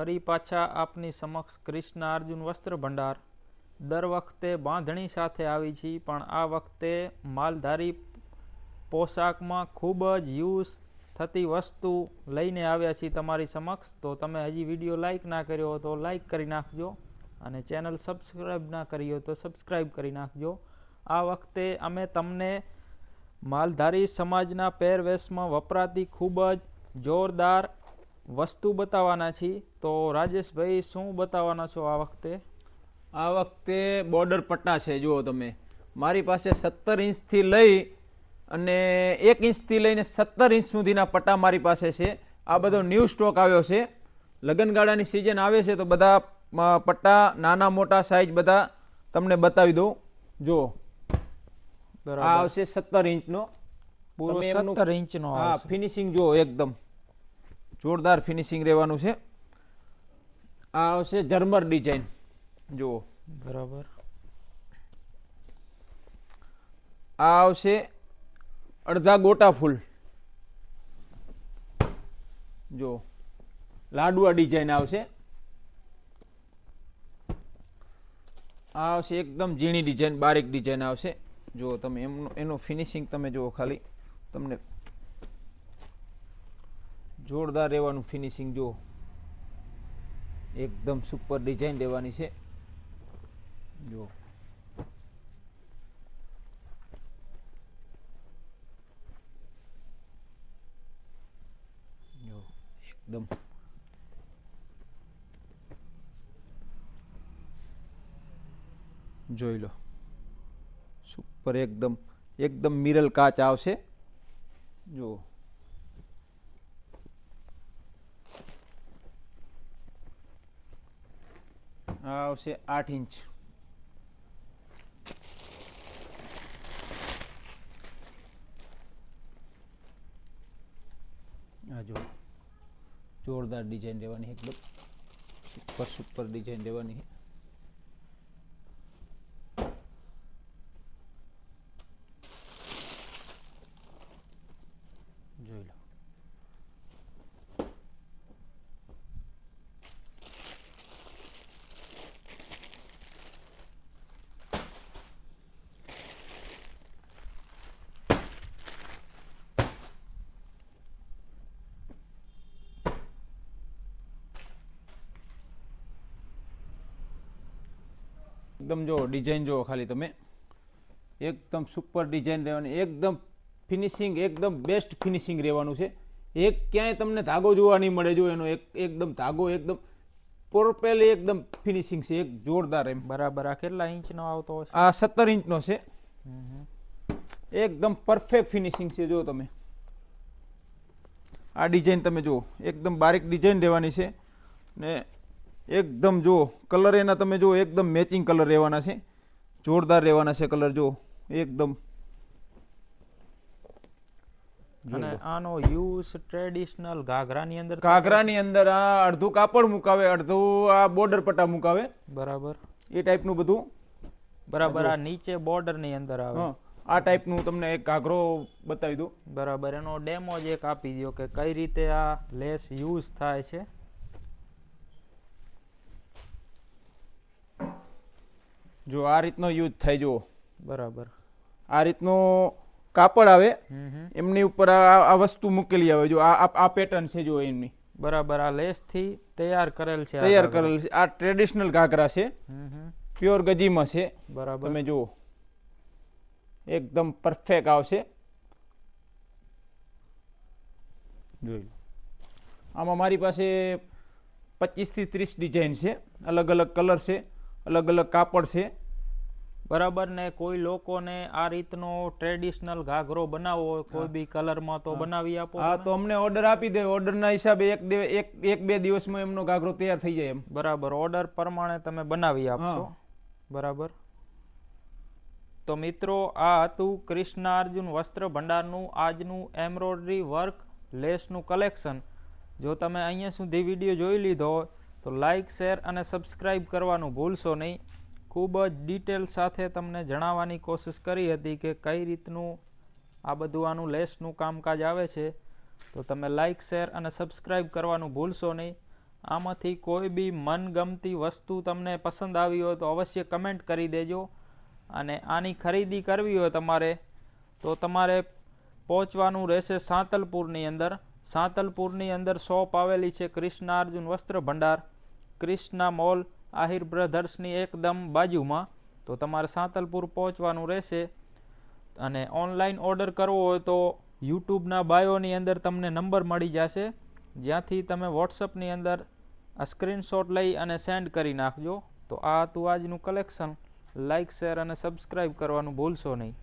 ફરી પાછા આપની સમક્ષ કૃષ્ણ અર્જુન વસ્ત્ર ભંડાર દર વખતે બાંધણી સાથે આવી છે, પણ આ વખતે માલધારી પોશાકમાં ખૂબ જ યુઝ થતી વસ્તુ લઈને આવ્યા છીએ તમારી સમક્ષ. તો તમે હજી વિડીયો લાઈક ના કર્યો હોય તો લાઈક કરી નાખજો, અને ચેનલ સબસ્ક્રાઈબ ના કરી હોય તો સબસ્ક્રાઈબ કરી નાખજો. આ વખતે અમે તમને માલધારી સમાજના પહેરવેશમાં વપરાતી ખૂબ જ જોરદાર વસ્તુ બતાવવાના છીએ. તો રાજેશભાઈ, શું બતાવવાના છો આ વખતે? આ વખતે બોર્ડર પટ્ટા છે. જુઓ તમે, મારી પાસે 17 ઇંચથી લઈ અને 1 ઇંચથી લઈને 17 ઇંચ સુધીના પટ્ટા મારી પાસે છે. આ બધો ન્યૂ સ્ટોક આવ્યો છે. લગ્નગાળાની સિઝન આવે છે તો બધા પટ્ટા નાના મોટા સાઈઝ બધા તમને બતાવી દઉં. જુઓ, આ આવશે 17 ઇંચનો, પૂરો 17 ઇંચનો. હા, ફિનિશિંગ જુઓ, એકદમ જોરદાર ફિનિશિંગ રહેવાનું છે. આ આવશે જર્મર ડિઝાઇન. જુઓ, બરાબર. આ આવશે અડધા ગોટા ફૂલ. જો લાડવા ડિઝાઇન આવશે. આ આવશે એકદમ ઝીણી ડિઝાઇન, બારીક ડિઝાઇન આવશે. જો તમે એનું ફિનિશિંગ તમે જુઓ, ખાલી તમને જોરદાર રહેવાનું ફિનિશિંગ. જુઓ, એકદમ સુપર ડિઝાઇન રહેવાની છે. જુઓ, એકદમ જોઈ લો, સુપર, એકદમ એકદમ મિરલ કાચ આવશે. જુઓ, આ આવશે 8 ઇંચ. આ જો જોરદાર ડિઝાઇન રહેવાની, એકદમ સુપર સુપર ડિઝાઇન રહેવાની. જોઈ લો, એકદમ જો ડિઝાઇન જો ખાલી તમે, એકદમ સુપર ડિઝાઇન રહેવાની, એકદમ ફિનિશિંગ એકદમ બેસ્ટ ફિનિશિંગ રહેવાનું છે. એક ક્યાંય તમને ધાગો જોવા નહીં મળે. જો એનો એકદમ ધાગો એકદમ પ્રોપરલી એકદમ ફિનિશિંગ છે, એક જોરદાર એમ. બરાબર. આ કેટલા ઇંચનો આવતો હશે? આ 17 ઇંચનો છે. એકદમ પરફેક્ટ ફિનિશિંગ છે. જો તમે આ ડિઝાઇન તમે જુઓ, એકદમ બારીક ડિઝાઇન રહેવાની છે, ને એકદમ જો કલર એના તમે જો એકદમ મેચિંગ કલર રહેવાના છે, જોરદાર રહેવાના છે કલર. જો એકદમ. અને આનો યુઝ ટ્રેડિશનલ ઘાઘરાની અંદર, ઘાઘરાની અંદર આ અડધું કાપડ મુકાવે, અડધું આ બોર્ડર પટ્ટા મુકાવે. બરાબર. એ ટાઈપનું બધું. બરાબર. આ નીચે બોર્ડર ની અંદર આવે. આ ટાઈપનું તમને એક ઘાઘરો બતાવી દઉં. બરાબર. એનો ડેમો જ એક આપી દો કે કઈ રીતે આ લેસ યુઝ થાય છે. જો આ રીતનો યુઝ થાય. જો બરાબર. આ રીતનો કાપડ આવે, એમની ઉપર આ વસ્તુ મૂકેલી આવે. જો આ પેટર્ન છે જો એમની. બરાબર. આ લેસ થી તૈયાર કરેલ છે. તૈયાર કરેલ છે. આ ટ્રેડિશનલ ઘાઘરા છે, પ્યોર ગજીમાં છે. બરાબર. તમે જુઓ, એકદમ પરફેક્ટ આવશે. જોઈ લો, આમાં મારી પાસે 25 થી 30 ડિઝાઇન છે, અલગ અલગ કલર છે, અલગ અલગ કાપડ છે. બરાબર. ને કોઈ લોકોને આ રીતનો ટ્રેડિશનલ ઘાઘરો બનાવવો હોય કોઈ બી કલરમાં તો બનાવી આપો. હા, તો અમને ઓર્ડર આપી દે. ઓર્ડરના હિસાબે એક બે દિવસમાં એમનો ઘાઘરો તૈયાર થઈ જાય એમ. બરાબર. ઓર્ડર પ્રમાણે તમે બનાવી આપશો. બરાબર. તો મિત્રો, આ હતું કૃષ્ણ અર્જુન વસ્ત્ર ભંડારનું આજનું એમ્બ્રોઇડરી વર્ક લેસનું કલેક્શન. જો તમે અહીંયા સુધી વિડીયો જોઈ લીધો હોય તો લાઇક, શેર અને સબસ્ક્રાઈબ કરવાનું ભૂલશો નહીં. ખૂબ જ ડિટેલ સાથે તમને જણાવવાની કોશિશ કરી હતી કે કઈ રીતનું આ બધું આનું લેસનું કામકાજ આવે છે. તો તમે લાઇક, શેર અને સબસ્ક્રાઈબ કરવાનું ભૂલશો નહીં. આમાંથી કોઈ બી મનગમતી વસ્તુ તમને પસંદ આવી હોય તો અવશ્ય કમેન્ટ કરી દેજો. અને આની ખરીદી કરવી હોય તમારે તો તમારે પહોંચવાનું રહેશે સાંતલપુરની અંદર. સાંતલપુરની અંદર શોપ આવેલી છે કૃષ્ણા અર્જુન વસ્ત્ર ભંડાર, કૃષ્ણા મોલ, આહિર બ્રધર્સની એકદમ બાજુમાં. તો તમારે સાંતલપુર પહોંચવાનું રહેશે. અને ઓનલાઈન ઓર્ડર કરવો હોય તો યુટ્યુબના બાયોની અંદર તમને નંબર મળી જશે, જ્યાંથી તમે વોટ્સઅપની અંદર આ સ્ક્રીનશોટ લઈ અને સેન્ડ કરી નાખજો. તો આ હતું આજનું કલેક્શન. લાઇક, શેર અને સબસ્ક્રાઈબ કરવાનું ભૂલશો નહીં.